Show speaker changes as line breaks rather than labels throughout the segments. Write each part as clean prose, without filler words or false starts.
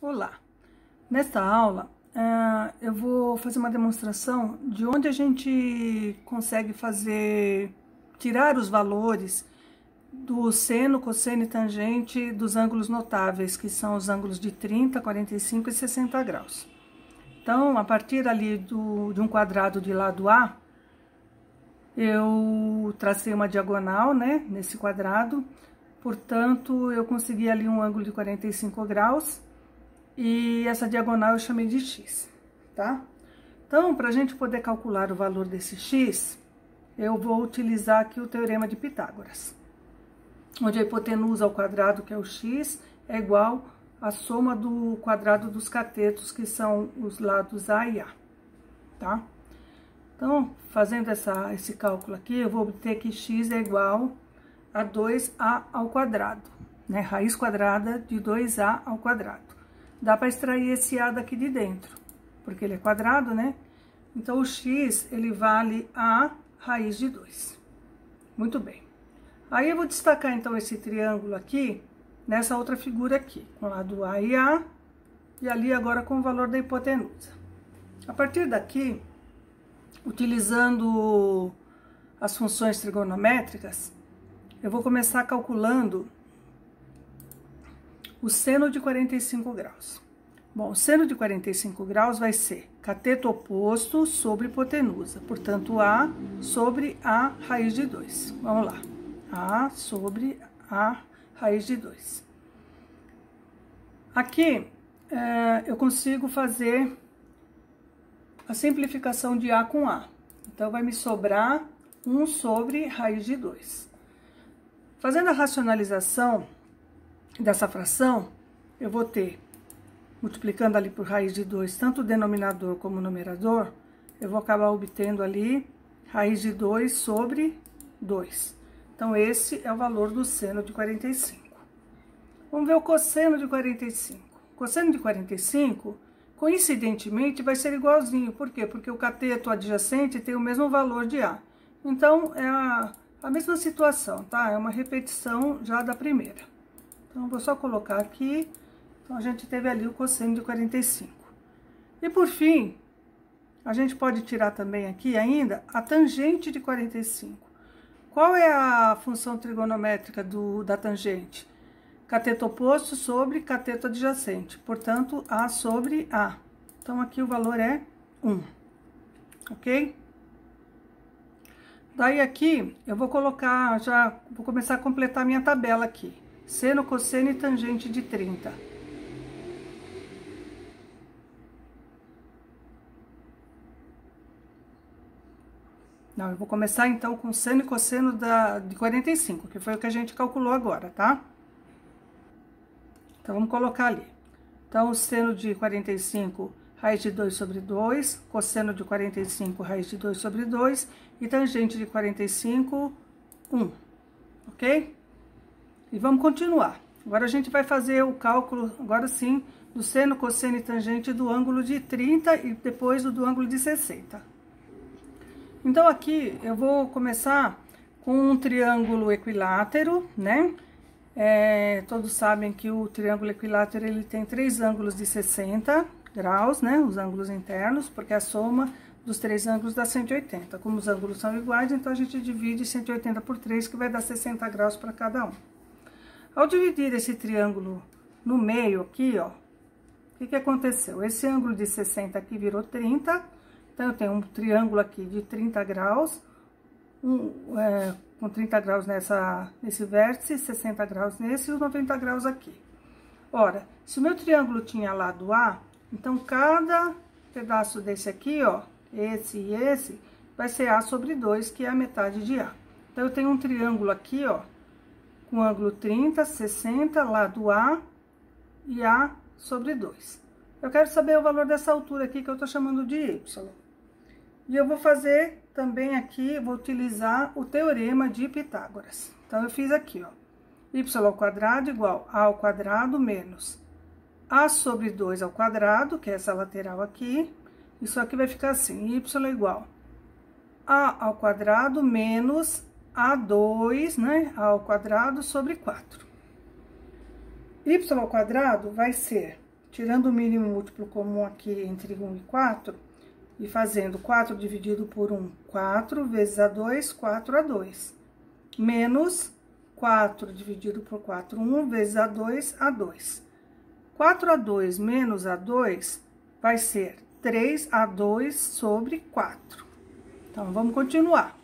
Olá! Nesta aula, eu vou fazer uma demonstração de onde a gente consegue tirar os valores do seno, cosseno e tangente dos ângulos notáveis, que são os ângulos de 30, 45 e 60 graus. Então, a partir ali de um quadrado de lado A, eu tracei uma diagonal, né, nesse quadrado, portanto, eu consegui ali um ângulo de 45 graus, e essa diagonal eu chamei de x, tá? Então, para a gente poder calcular o valor desse x, eu vou utilizar aqui o teorema de Pitágoras, onde a hipotenusa ao quadrado, que é o x, é igual à soma do quadrado dos catetos, que são os lados A e A, tá? Então, fazendo esse cálculo aqui, eu vou obter que x é igual a 2a ao quadrado, né? Raiz quadrada de 2a ao quadrado. Dá para extrair esse a daqui de dentro, porque ele é quadrado, né? Então, o x, ele vale a raiz de 2. Muito bem. Aí, eu vou destacar, então, esse triângulo aqui, nessa outra figura aqui, com o lado A e A, e ali agora com o valor da hipotenusa. A partir daqui, utilizando as funções trigonométricas, eu vou começar calculando o seno de 45 graus. Bom, o seno de 45 graus vai ser cateto oposto sobre hipotenusa. Portanto, A sobre A raiz de 2. Vamos lá. A sobre A raiz de 2. Aqui, eu consigo fazer a simplificação de A com A. Então, vai me sobrar 1 sobre raiz de 2. Fazendo a racionalização dessa fração, eu vou ter, multiplicando ali por raiz de 2, tanto o denominador como o numerador, eu vou acabar obtendo ali raiz de 2 sobre 2. Então, esse é o valor do seno de 45. Vamos ver o cosseno de 45. O cosseno de 45, coincidentemente, vai ser igualzinho. Por quê? Porque o cateto adjacente tem o mesmo valor de A. Então, é a mesma situação, tá? É uma repetição já da primeira. Então, vou só colocar aqui. Então, a gente teve ali o cosseno de 45. E, por fim, a gente pode tirar também aqui ainda a tangente de 45. Qual é a função trigonométrica da tangente? Cateto oposto sobre cateto adjacente. Portanto, A sobre A. Então, aqui o valor é 1. Ok? Daí, aqui, eu vou colocar, vou começar a completar minha tabela aqui. Seno, cosseno e tangente de 30. Não, eu vou começar então com seno e cosseno de 45, que foi o que a gente calculou agora, tá? Então, vamos colocar ali. Então, o seno de 45, raiz de 2 sobre 2, cosseno de 45, raiz de 2 sobre 2, e tangente de 45, 1, ok? E vamos continuar. Agora, a gente vai fazer o cálculo, agora sim, do seno, cosseno e tangente do ângulo de 30 e depois do ângulo de 60. Então, aqui, eu vou começar com um triângulo equilátero, né? Todos sabem que o triângulo equilátero, ele tem 3 ângulos de 60 graus, né? Os ângulos internos, porque a soma dos 3 ângulos dá 180. Como os ângulos são iguais, então a gente divide 180 por 3, que vai dar 60 graus para cada um. Ao dividir esse triângulo no meio aqui, ó, o que aconteceu? Esse ângulo de 60 aqui virou 30, então eu tenho um triângulo aqui de 30 graus, com 30 graus nesse vértice, 60 graus nesse e os 90 graus aqui. Ora, se o meu triângulo tinha lado A, então cada pedaço desse aqui, ó, esse e esse, vai ser A sobre 2, que é a metade de A. Então, eu tenho um triângulo aqui, ó, com ângulo 30, 60, lado A e A sobre 2. Eu quero saber o valor dessa altura aqui, que eu tô chamando de Y. E eu vou fazer também aqui, vou utilizar o teorema de Pitágoras. Então, eu fiz aqui, ó, y ao quadrado igual a ao quadrado menos a sobre 2 ao quadrado, que é essa lateral aqui. Isso aqui vai ficar assim, y igual a ao quadrado menos a2, né, ao quadrado sobre 4. Y ao quadrado vai ser tirando o mínimo múltiplo comum aqui entre 1 e 4, e fazendo 4 dividido por 1, 4 vezes A2, 4A2, menos 4 dividido por 4, 1 vezes A2, A2. 4A2 menos A2 vai ser 3A2 sobre 4. Então, vamos continuar.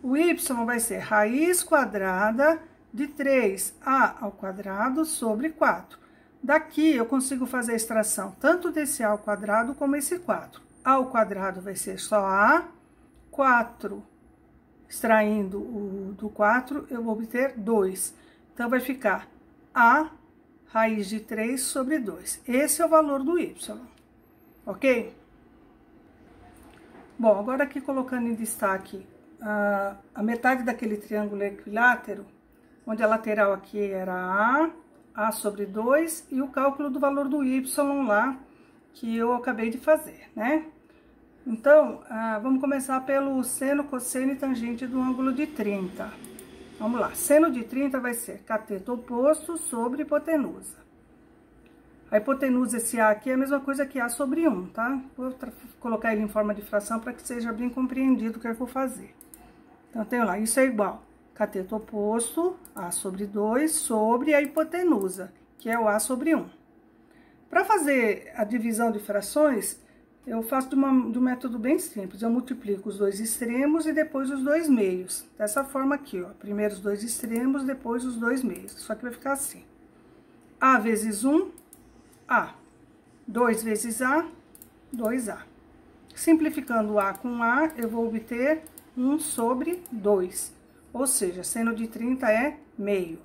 O y vai ser raiz quadrada de 3a ao quadrado sobre 4. Daqui, eu consigo fazer a extração tanto desse a ao quadrado como esse 4. A ao quadrado vai ser só a, 4, extraindo o do 4, eu vou obter 2. Então, vai ficar a raiz de 3 sobre 2. Esse é o valor do y, ok? Bom, agora aqui colocando em destaque a metade daquele triângulo equilátero, onde a lateral aqui era a sobre 2, e o cálculo do valor do y lá, que eu acabei de fazer, né? Então, vamos começar pelo seno, cosseno e tangente do ângulo de 30. Vamos lá, seno de 30 vai ser cateto oposto sobre hipotenusa. A hipotenusa, esse A aqui, é a mesma coisa que A sobre 1, tá? Vou colocar ele em forma de fração para que seja bem compreendido o que eu vou fazer. Então, tenho lá, isso é igual cateto oposto, A sobre 2, sobre a hipotenusa, que é o A sobre 1. Para fazer a divisão de frações, eu faço de um método bem simples. Eu multiplico os dois extremos e depois os dois meios. Dessa forma aqui, ó. Primeiro os dois extremos, depois os dois meios. Só que vai ficar assim. A vezes 1, A. 2 vezes A, 2A. Simplificando A com A, eu vou obter 1 sobre 2. Ou seja, seno de 30 é meio.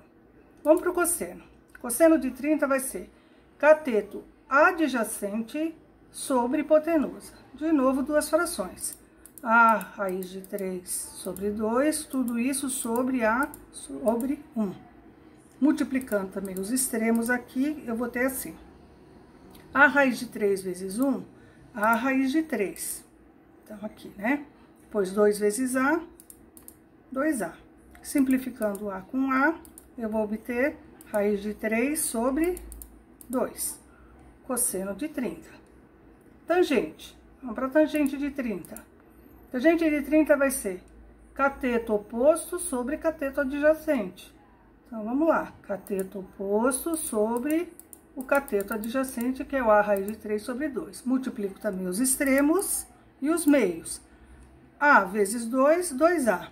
Vamos para o cosseno. Cosseno de 30 vai ser cateto adjacente sobre hipotenusa. De novo, duas frações. A raiz de 3 sobre 2, tudo isso sobre A sobre 1. Multiplicando também os extremos aqui, eu vou ter assim. A raiz de 3 vezes 1, A raiz de 3. Então, aqui, né? Depois, 2 vezes A, 2A. Simplificando A com A, eu vou obter raiz de 3 sobre 2. Cosseno de 30. Tangente. Vamos para a tangente de 30. Tangente de 30 vai ser cateto oposto sobre cateto adjacente. Então, vamos lá. Cateto oposto sobre o cateto adjacente, que é o A raiz de 3 sobre 2. Multiplico também os extremos e os meios. A vezes 2, 2A.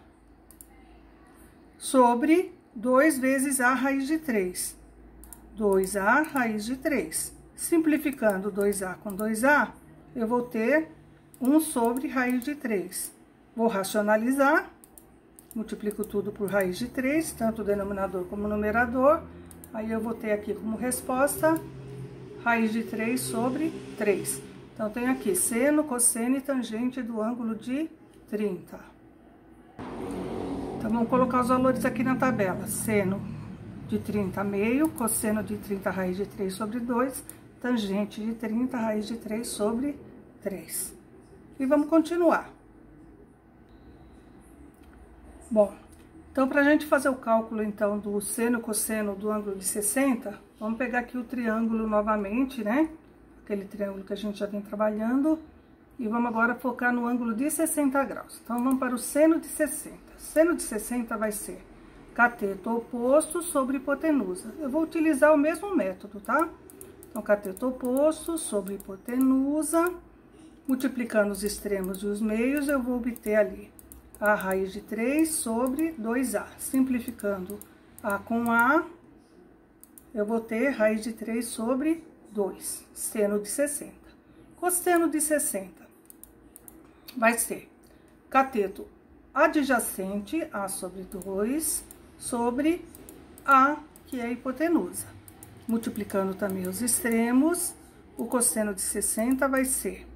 Sobre 2 vezes A raiz de 3. 2A raiz de 3. Simplificando 2A com 2A, eu vou ter 1 sobre raiz de 3. Vou racionalizar, multiplico tudo por raiz de 3, tanto o denominador como o numerador. Aí, eu vou ter aqui como resposta raiz de 3 sobre 3. Então, tenho aqui seno, cosseno e tangente do ângulo de 30. Então, vamos colocar os valores aqui na tabela. Seno de 30 meio, cosseno de 30 raiz de 3 sobre 2, tangente de 30 raiz de 3 sobre 3. E vamos continuar. Bom, então, para a gente fazer o cálculo, então, do seno e cosseno do ângulo de 60, vamos pegar aqui o triângulo novamente, né? Aquele triângulo que a gente já vem trabalhando. E vamos agora focar no ângulo de 60 graus. Então, vamos para o seno de 60. Seno de 60 vai ser cateto oposto sobre hipotenusa. Eu vou utilizar o mesmo método, tá? Então, cateto oposto sobre hipotenusa, multiplicando os extremos e os meios, eu vou obter ali A raiz de 3 sobre 2A. Simplificando A com A, eu vou ter raiz de 3 sobre 2, seno de 60. Cosseno de 60 vai ser cateto adjacente, A sobre 2, sobre A, que é a hipotenusa. Multiplicando também os extremos, o cosseno de 60 vai ser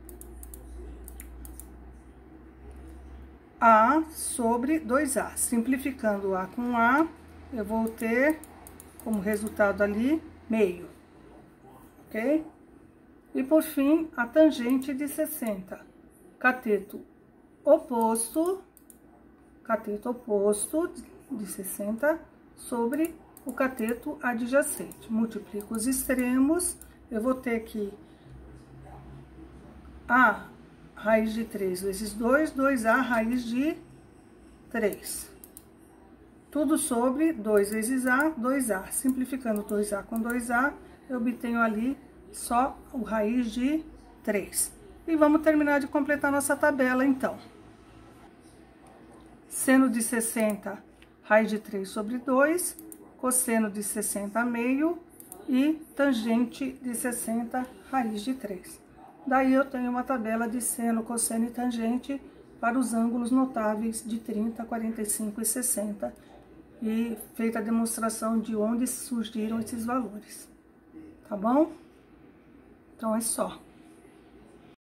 A sobre 2A. Simplificando A com A, eu vou ter como resultado ali meio, ok? E por fim, a tangente de 60. Cateto oposto de 60 sobre o cateto adjacente. Multiplico os extremos eu vou ter que A raiz de 3 vezes 2, 2A raiz de 3. Tudo sobre 2 vezes A, 2A. Simplificando 2A com 2A, eu obtenho ali só o raiz de 3. E vamos terminar de completar nossa tabela, então. Seno de 60, raiz de 3 sobre 2, cosseno de 60 meio e tangente de 60, raiz de 3. Daí, eu tenho uma tabela de seno, cosseno e tangente para os ângulos notáveis de 30, 45 e 60. E feita a demonstração de onde surgiram esses valores. Tá bom? Então, é só.